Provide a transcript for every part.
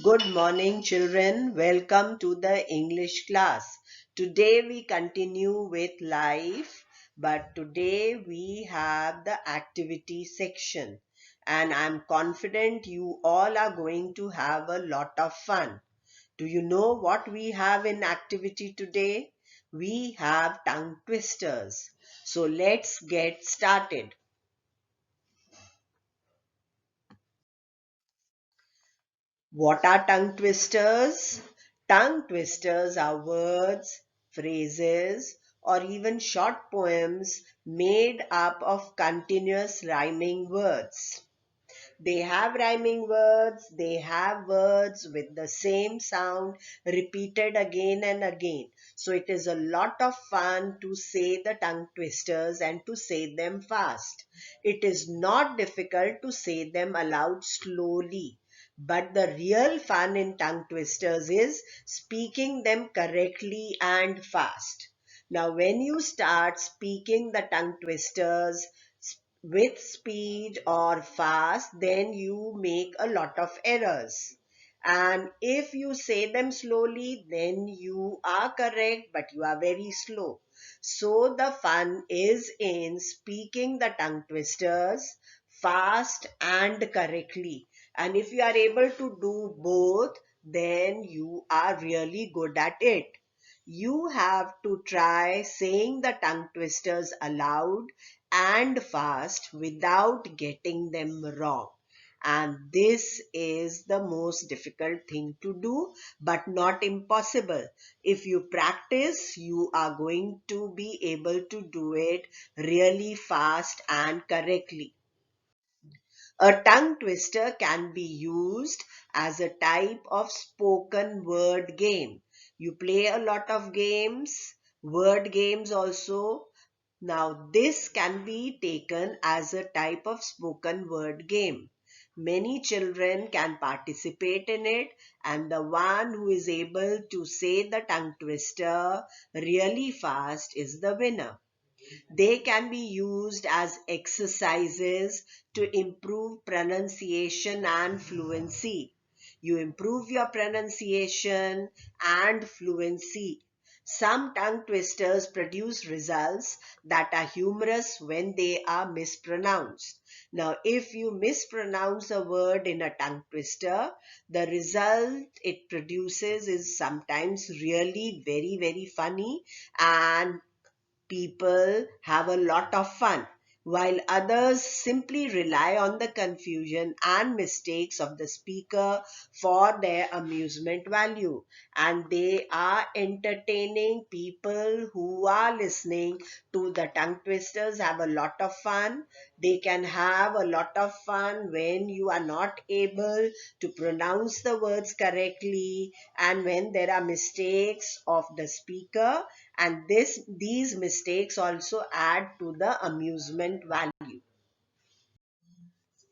Good morning, children. Welcome to the English class. Today we continue with life, but today we have the activity section, and I'm confident you all are going to have a lot of fun. Do you know what we have in activity today? We have tongue twisters. So let's get started. What are tongue twisters? Tongue twisters are words, phrases, or even short poems made up of continuous rhyming words. They have rhyming words, they have words with the same sound repeated again and again. So it is a lot of fun to say the tongue twisters and to say them fast. It is not difficult to say them aloud slowly. But the real fun in tongue twisters is speaking them correctly and fast. Now, when you start speaking the tongue twisters, with speed or fast, then you make a lot of errors. And if you say them slowly, then you are correct, but you are very slow. So the fun is in speaking the tongue twisters fast and correctly. And if you are able to do both, then you are really good at it. You have to try saying the tongue twisters aloud and fast without getting them wrong. And this is the most difficult thing to do, but not impossible. If you practice, you are going to be able to do it really fast and correctly. A tongue twister can be used as a type of spoken word game. You play a lot of games, word games also. Now, this can be taken as a type of spoken word game. Many children can participate in it, and the one who is able to say the tongue twister really fast is the winner. They can be used as exercises to improve pronunciation and fluency. You improve your pronunciation and fluency. Some tongue twisters produce results that are humorous when they are mispronounced. Now, if you mispronounce a word in a tongue twister, the result it produces is sometimes really very funny, and people have a lot of fun, while others simply rely on the confusion and mistakes of the speaker for their amusement value. And they are entertaining. People who are listening to the tongue twisters have a lot of fun. They can have a lot of fun when you are not able to pronounce the words correctly and when there are mistakes of the speaker, and these mistakes also add to the amusement value.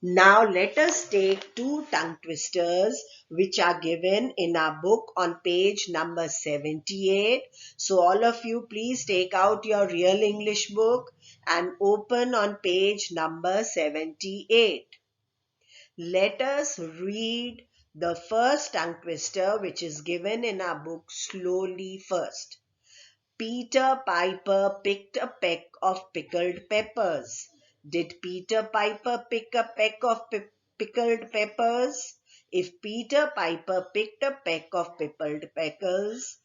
Now let us take two tongue twisters which are given in our book on page number 78. So all of you please take out your real English book and open on page number 78. Let us read the first tongue twister which is given in our book slowly first. Peter Piper picked a peck of pickled peppers. Did Peter Piper pick a peck of pickled peppers? If Peter Piper picked a peck of pickled peppers,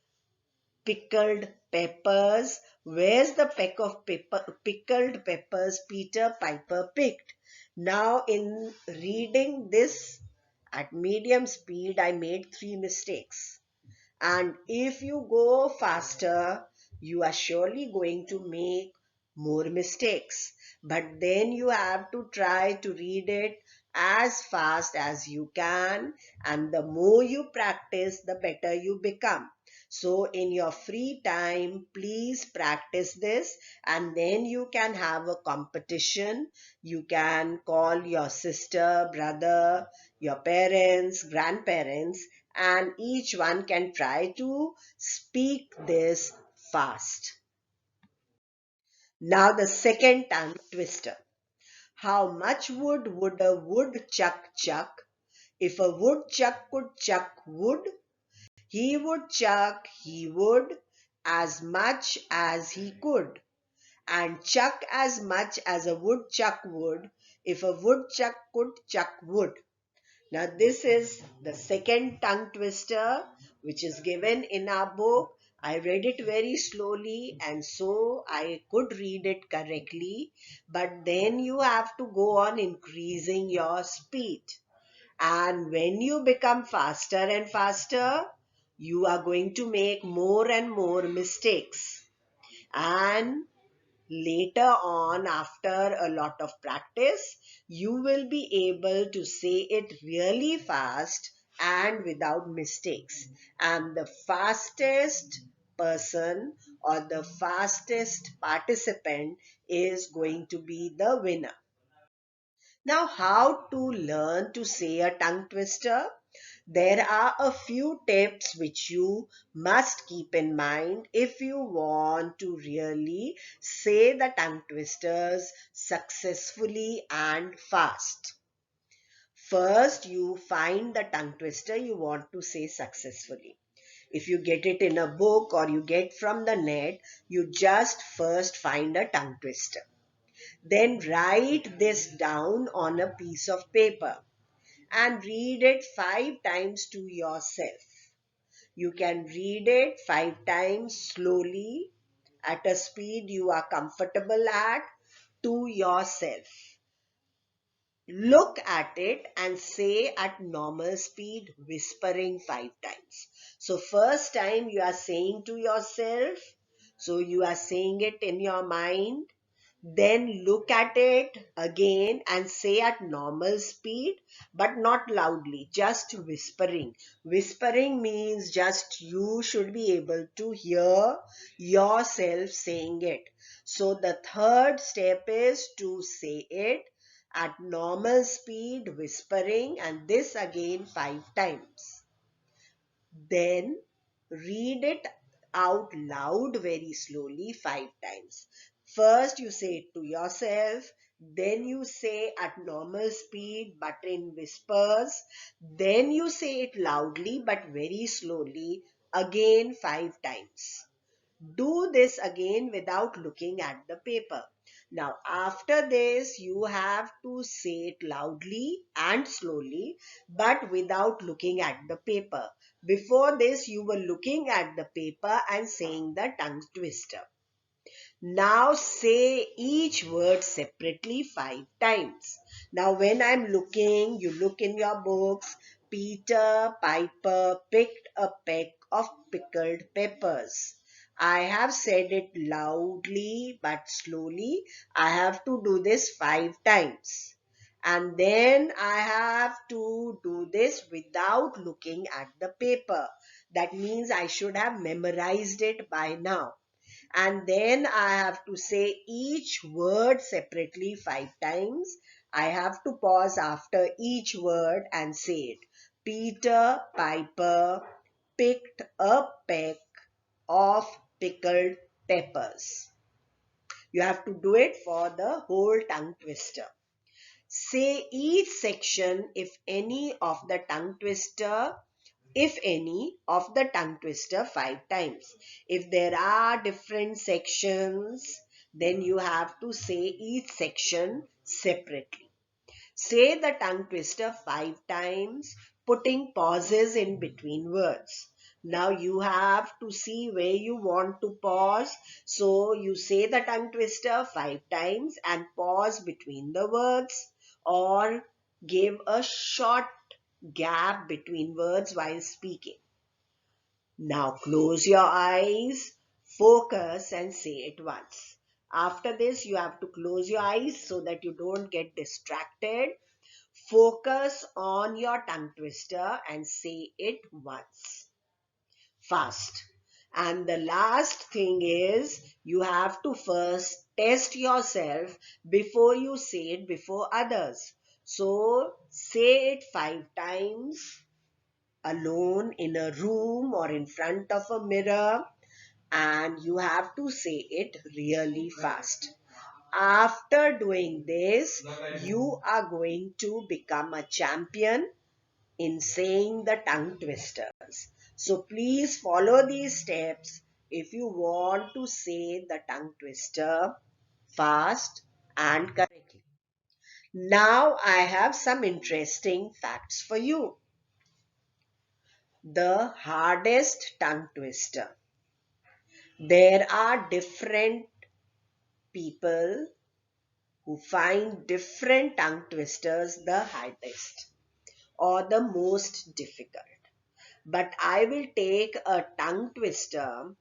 where's the peck of pickled peppers Peter Piper picked? Now, in reading this at medium speed, I made three mistakes. And if you go faster, you are surely going to make more mistakes. But then you have to try to read it as fast as you can. And the more you practice, the better you become. So in your free time, please practice this, and then you can have a competition. You can call your sister, brother, your parents, grandparents, and each one can try to speak this fast. Now the second tongue twister. How much wood would a woodchuck chuck If a woodchuck could chuck wood, he would, as much as he could, and chuck as much as a woodchuck would if a woodchuck could chuck wood. Now, this is the second tongue twister which is given in our book. I read it very slowly and so I could read it correctly, but then you have to go on increasing your speed. And when you become faster and faster, you are going to make more and more mistakes. And later on, after a lot of practice, you will be able to say it really fast and without mistakes. And the fastest person or the fastest participant is going to be the winner. Now, how to learn to say a tongue twister? There are a few tips which you must keep in mind if you want to really say the tongue twisters successfully and fast. First, you find the tongue twister you want to say successfully. If you get it in a book or you get from the net, you just first find a tongue twister. Then write this down on a piece of paper and read it 5 times to yourself. You can read it 5 times slowly at a speed you are comfortable at to yourself. Look at it and say at normal speed, whispering 5 times. So, first time you are saying to yourself, so you are saying it in your mind. Then look at it again and say at normal speed, but not loudly, just whispering. Whispering means just you should be able to hear yourself saying it. So the third step is to say it at normal speed, whispering, and this again 5 times. Then read it out loud very slowly 5 times. First, you say it to yourself, then you say at normal speed but in whispers, then you say it loudly but very slowly again 5 times. Do this again without looking at the paper. Now, after this, you have to say it loudly and slowly, but without looking at the paper. Before this, you were looking at the paper and saying the tongue twister. Now say each word separately 5 times. Now when I'm looking, you look in your books. Peter Piper picked a peck of pickled peppers. I have said it loudly but slowly. I have to do this 5 times. And then I have to do this without looking at the paper. That means I should have memorized it by now. And then I have to say each word separately 5 times. I have to pause after each word and say it. Peter Piper picked a peck of pickled peppers. You have to do it for the whole tongue twister. Say each section if any of the tongue twister 5 times. If there are different sections, then you have to say each section separately. Say the tongue twister 5 times, putting pauses in between words. Now you have to see where you want to pause. So you say the tongue twister 5 times and pause between the words, or give a short gap between words while speaking. Now close your eyes, focus and say it once. After this, you have to close your eyes so that you don't get distracted. Focus on your tongue twister and say it once. Fast. And the last thing is you have to first test yourself before you say it before others. So say it 5 times alone in a room or in front of a mirror, and you have to say it really fast. After doing this, you are going to become a champion in saying the tongue twisters. So please follow these steps if you want to say the tongue twister fast and correctly. Now I have some interesting facts for you. The hardest tongue twister. There are different people who find different tongue twisters the hardest or the most difficult. But I will take a tongue twister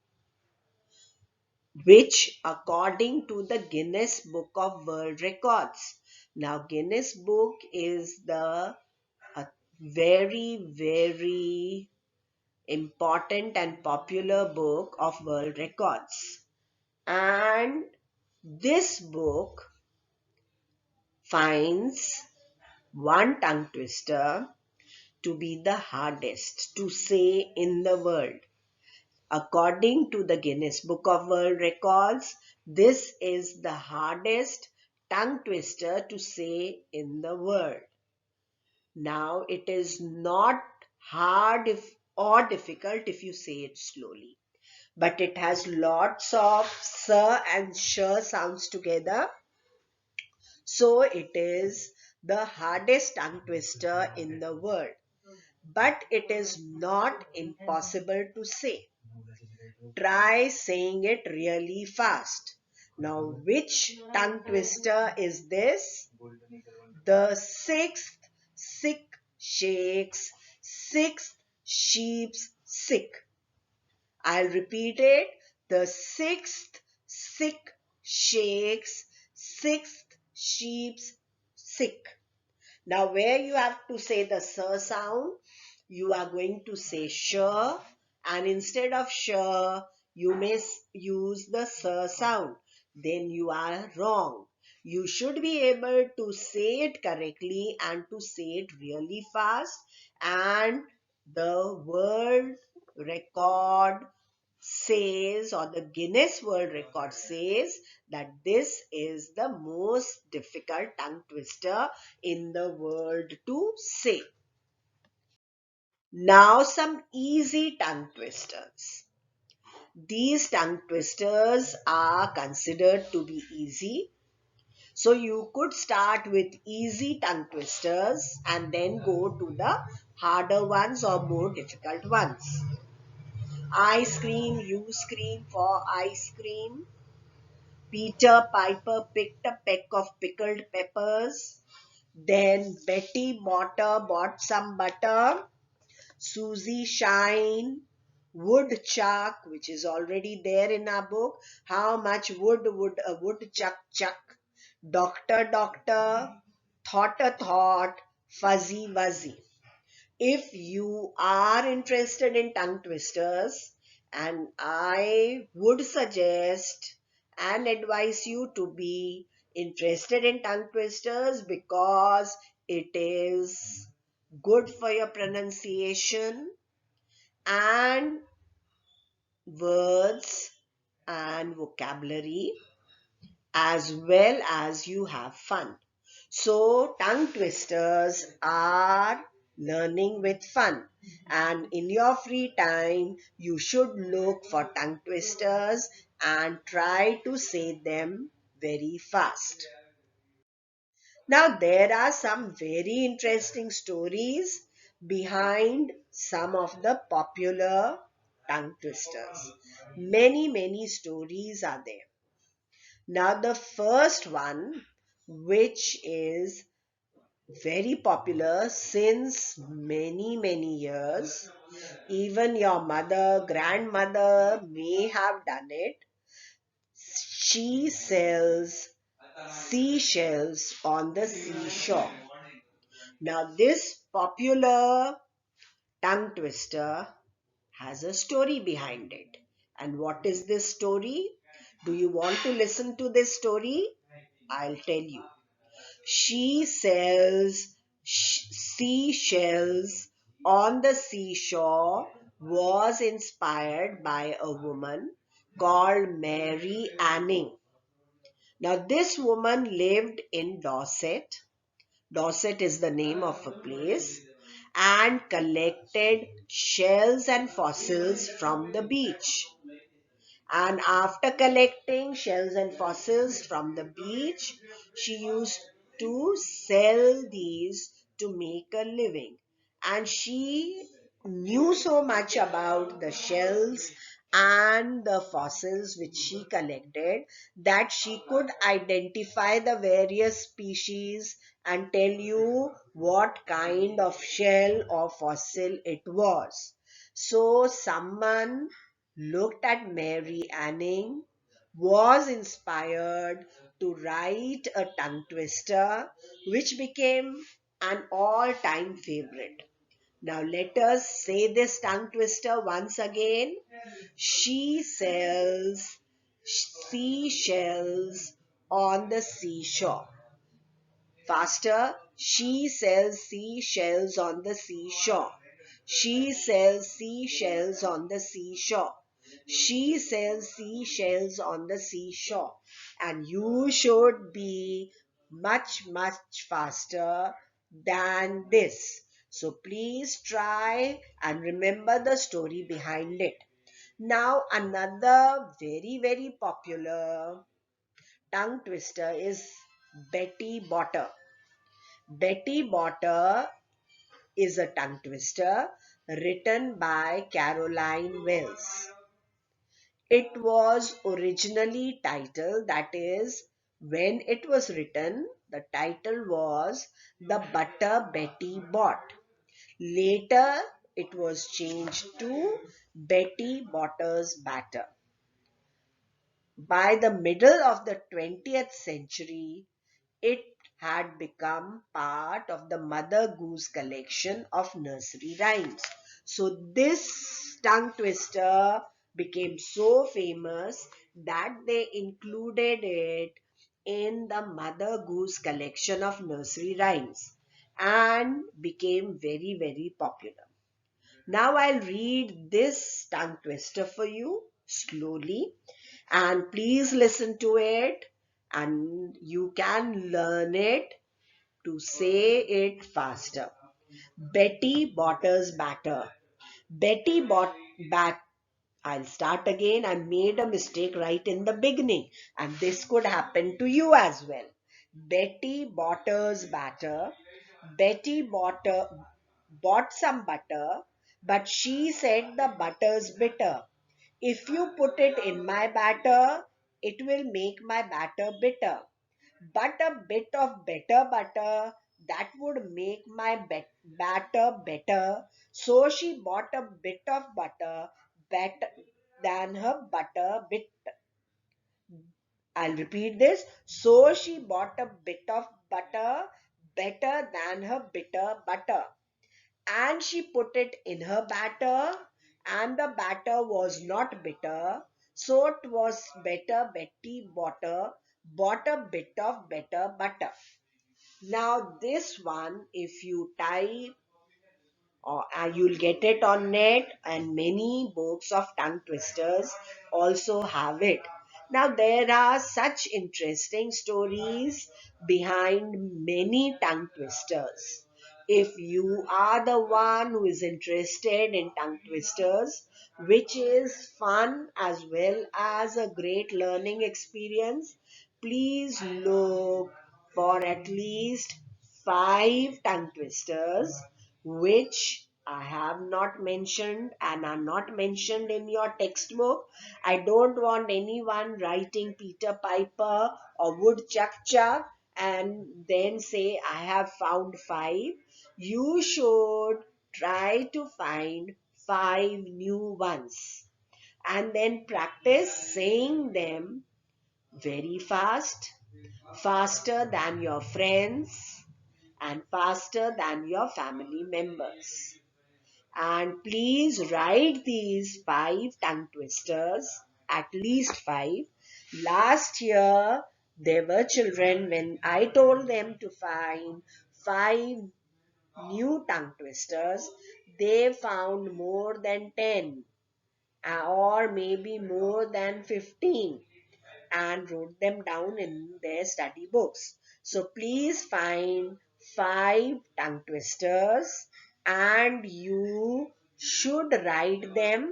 which, according to the Guinness Book of World Records. Now, Guinness Book is the a very, very important and popular book of world records. And this book finds one tongue twister to be the hardest to say in the world. According to the Guinness Book of World Records, this is the hardest tongue twister to say in the world. Now, it is not hard or difficult if you say it slowly, but it has lots of s and sh sounds together. So it is the hardest tongue twister in the world, but it is not impossible to say. Try saying it really fast. Now, which tongue twister is this? The sixth sick shakes, sixth sheep's sick. I'll repeat it. The sixth sick shakes, sixth sheep's sick. Now, where you have to say the s sound, you are going to say sh, and instead of sh, you may use the s sound. Then you are wrong. You should be able to say it correctly and to say it really fast. And the world record says, or the Guinness World Record says, that this is the most difficult tongue twister in the world to say. Now, some easy tongue twisters. These tongue twisters are considered to be easy. So you could start with easy tongue twisters and then go to the harder ones or more difficult ones. Ice cream, you scream for ice cream. Peter Piper picked a peck of pickled peppers. Then Betty Botter bought some butter. Susie Shine, Woodchuck, which is already there in our book. How much wood would a woodchuck chuck? Doctor, doctor, thought a thought, fuzzy wuzzy. If you are interested in tongue twisters, and I would suggest and advise you to be interested in tongue twisters because it is good for your pronunciation and words and vocabulary, as well as you have fun. So, tongue twisters are learning with fun. And in your free time, you should look for tongue twisters and try to say them very fast. Now, there are some very interesting stories behind some of the popular tongue twisters. Many, many stories are there. Now, the first one, which is very popular since many, many years, even your mother, grandmother may have done it. She sells seashells on the seashore. Now, this popular tongue twister has a story behind it. And what is this story? Do you want to listen to this story? I'll tell you. She sells seashells on the seashore was inspired by a woman called Mary Anning. Now, this woman lived in Dorset. Dorset is the name of a place. and collected shells and fossils from the beach. And after collecting shells and fossils from the beach, she used to sell these to make a living. And she knew so much about the shells and the fossils which she collected that she could identify the various species and tell you what kind of shell or fossil it was. So someone looked at Mary Anning, was inspired to write a tongue twister, which became an all time favorite. Now let us say this tongue twister once again. She sells seashells on the seashore. Faster, she sells seashells on the seashore. She sells seashells on the seashore. She sells seashells on the seashore. And you should be much, much faster than this. So please try and remember the story behind it. Now, another very, very popular tongue twister is Betty Botter. Betty Botter is a tongue twister written by Caroline Wells. It was originally titled, that is, when it was written, the title was The Butter Betty Bought. Later, it was changed to Betty Botter's Batter. By the middle of the 20th century, it had become part of the Mother Goose collection of nursery rhymes. So this tongue twister became so famous that they included it in the Mother Goose collection of nursery rhymes and became very, very popular. Now I'll read this tongue twister for you slowly, and please listen to it, and you can learn it to say it faster. Betty Botter's batter. Betty bought bat. I'll start again. I made a mistake right in the beginning, and this could happen to you as well. Betty Botter's batter. Bought some butter, but she said the butter's bitter. If you put it in my batter, it will make my batter bitter. But a bit of better butter, that would make my batter better. So she bought a bit of butter better than her butter bit. I'll repeat this. So she bought a bit of butter better than her bitter butter, and she put it in her batter, and the batter was not bitter, so it was better. Betty bought a bit of better butter. Now this one, if you type, or you'll get it on net, and many books of tongue twisters also have it. Now there are such interesting stories behind many tongue twisters. If you are the one who is interested in tongue twisters, which is fun as well as a great learning experience, please look for at least 5 tongue twisters which I have not mentioned and are not mentioned in your textbook. I don't want anyone writing Peter Piper or Woodchuck Chuck and then say I have found 5. You should try to find 5 new ones and then practice saying them very fast, faster than your friends and faster than your family members. And please write these 5 tongue twisters, at least 5. Last year, there were children when I told them to find 5 new tongue twisters, they found more than 10 or maybe more than 15 and wrote them down in their study books. So please find 5 tongue twisters and you should write them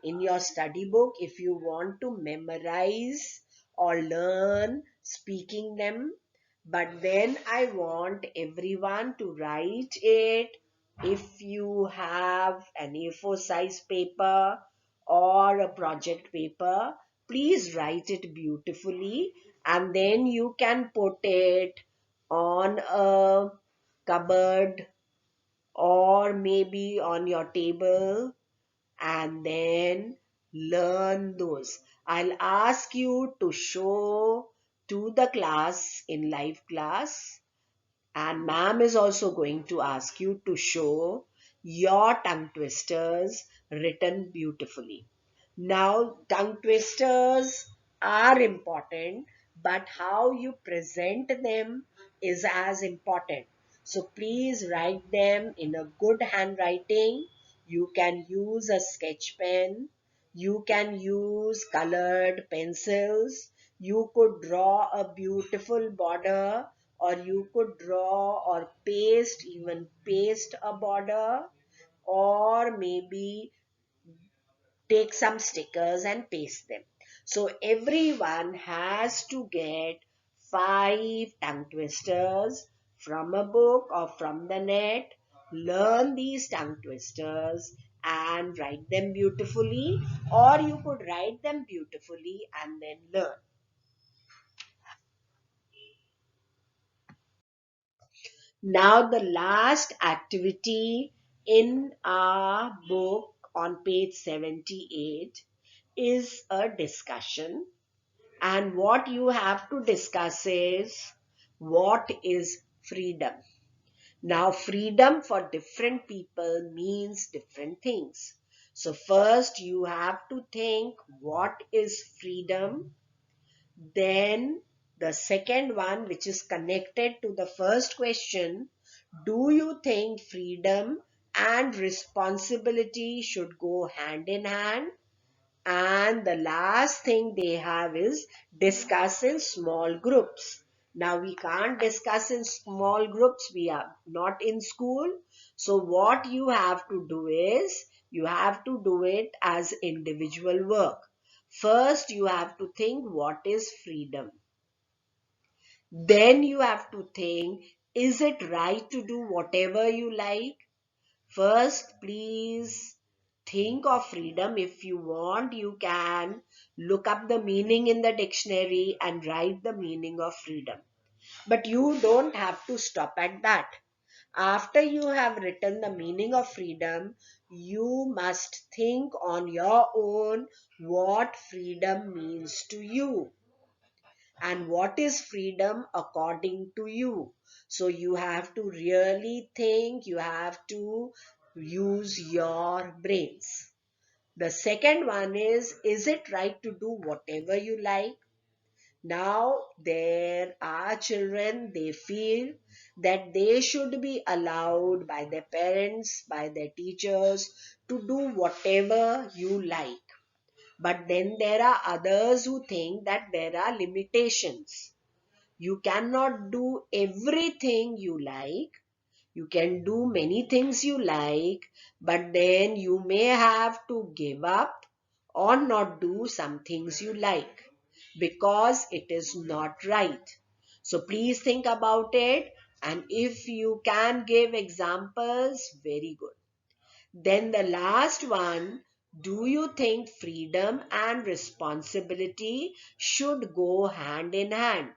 in your study book if you want to memorize or learn speaking them. But then I want everyone to write it. If you have an A4 size paper or a project paper, please write it beautifully, and then you can put it on a cupboard or maybe on your table, and then learn those. I'll ask you to show to the class in live class, and ma'am is also going to ask you to show your tongue twisters written beautifully. Now, tongue twisters are important, but how you present them is as important. So please write them in a good handwriting. You can use a sketch pen. You can use colored pencils. You could draw a beautiful border, or you could draw or paste, even paste a border, or maybe take some stickers and paste them. So everyone has to get 5 tongue twisters from a book or from the net. Learn these tongue twisters and write them beautifully, or you could write them beautifully and then learn. Now, the last activity in our book on page 78 is a discussion. And what you have to discuss is, what is freedom? Now, freedom for different people means different things. So first you have to think what is freedom. Then the second one, which is connected to the first question, do you think freedom and responsibility should go hand in hand? And the last thing they have is discuss in small groups. Now we can't discuss in small groups. We are not in school. So what you have to do is, you have to do it as individual work. First, you have to think what is freedom. Then you have to think, is it right to do whatever you like? First, please think of freedom. If you want, you can look up the meaning in the dictionary and write the meaning of freedom. But you don't have to stop at that. After you have written the meaning of freedom, you must think on your own what freedom means to you and what is freedom according to you. So you have to really think, you have to use your brains. The second one is it right to do whatever you like? Now, there are children, they feel that they should be allowed by their parents, by their teachers, to do whatever you like. But then there are others who think that there are limitations. You cannot do everything you like. You can do many things you like, but then you may have to give up or not do some things you like because it is not right. So please think about it, and if you can give examples, very good. Then the last one, do you think freedom and responsibility should go hand in hand?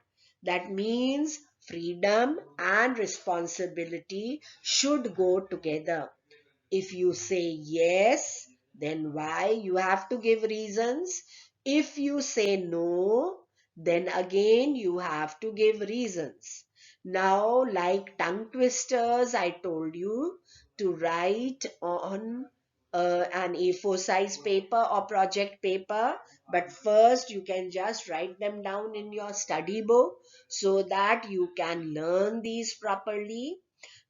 That means freedom and responsibility should go together. If you say yes, then why? You have to give reasons. If you say no, then again you have to give reasons. Now, like tongue twisters, I told you to write on an A4 size paper or project paper. But first, you can just write them down in your study book so that you can learn these properly.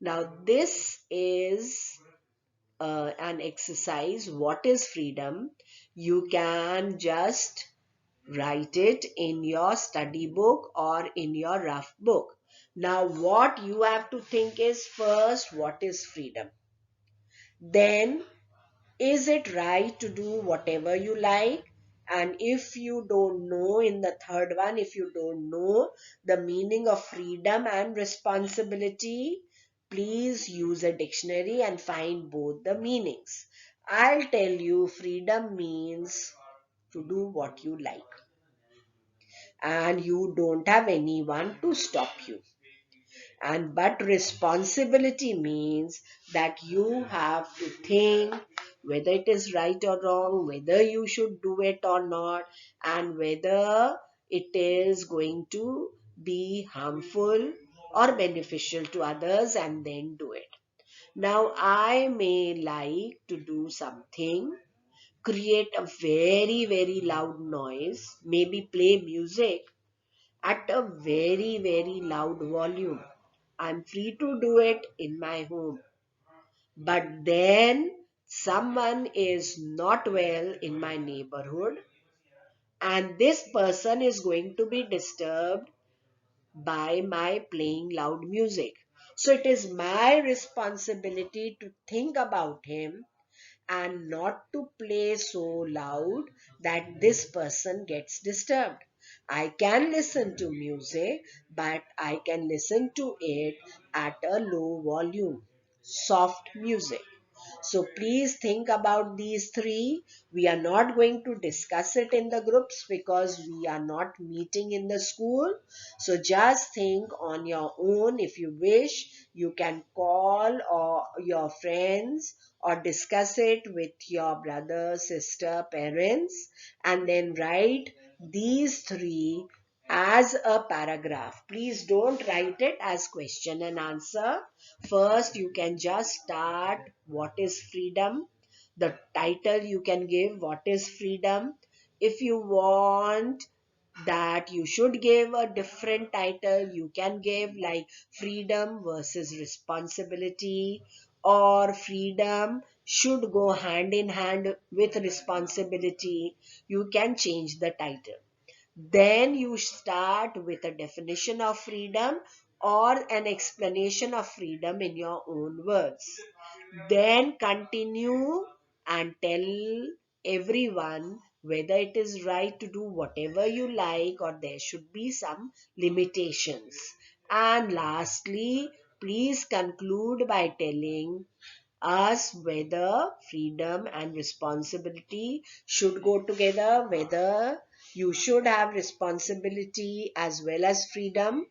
Now, this is an exercise. What is freedom? You can just write it in your study book or in your rough book. Now, what you have to think is, first, what is freedom? then is it right to do whatever you like? And if you don't know, in the third one, if you don't know the meaning of freedom and responsibility, please use a dictionary and find both the meanings. I'll tell you, freedom means to do what you like, and you don't have anyone to stop you. And but responsibility means that you have to think whether it is right or wrong, whether you should do it or not, and whether it is going to be harmful or beneficial to others, and then do it. Now, I may like to do something, create a very, very loud noise, maybe play music at a very, very loud volume. I'm free to do it in my home. But then someone is not well in my neighborhood, and this person is going to be disturbed by my playing loud music. So it is my responsibility to think about him and not to play so loud that this person gets disturbed. I can listen to music, but I can listen to it at a low volume, soft music. So please think about these three. We are not going to discuss it in the groups because we are not meeting in the school. So just think on your own. If you wish, you can call or your friends or discuss it with your brother, sister, parents, and then write these three as a paragraph. Please don't write it as question and answer. First, you can just start what is freedom. The title you can give what is freedom. If you want that you should give a different title, you can give like freedom versus responsibility, or freedom should go hand in hand with responsibility. You can change the title. Then you start with a definition of freedom or an explanation of freedom in your own words. Then continue and tell everyone whether it is right to do whatever you like or there should be some limitations. And lastly, please conclude by telling us whether freedom and responsibility should go together, whether you should have responsibility as well as freedom.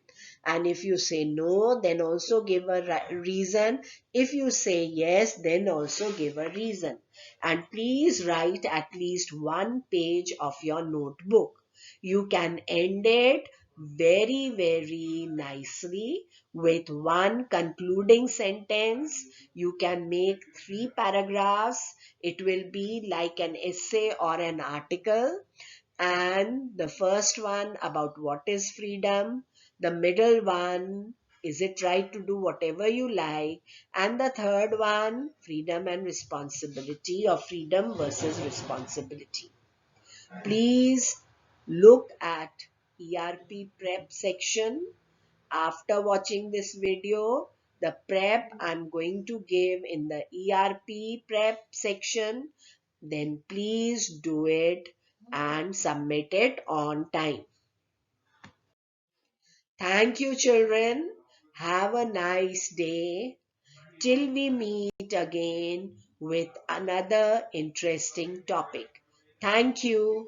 And if you say no, then also give a reason. If you say yes, then also give a reason. And please write at least one page of your notebook. You can end it very, very nicely with one concluding sentence. You can make three paragraphs. It will be like an essay or an article. And the first one about what is freedom, the middle one, is it right to do whatever you like, and the third one, freedom and responsibility, or freedom versus responsibility. Please look at ERP prep section. After watching this video, the prep I'm going to give in the ERP prep section, then please do it and submit it on time. Thank you, children. Have a nice day till we meet again with another interesting topic. Thank you.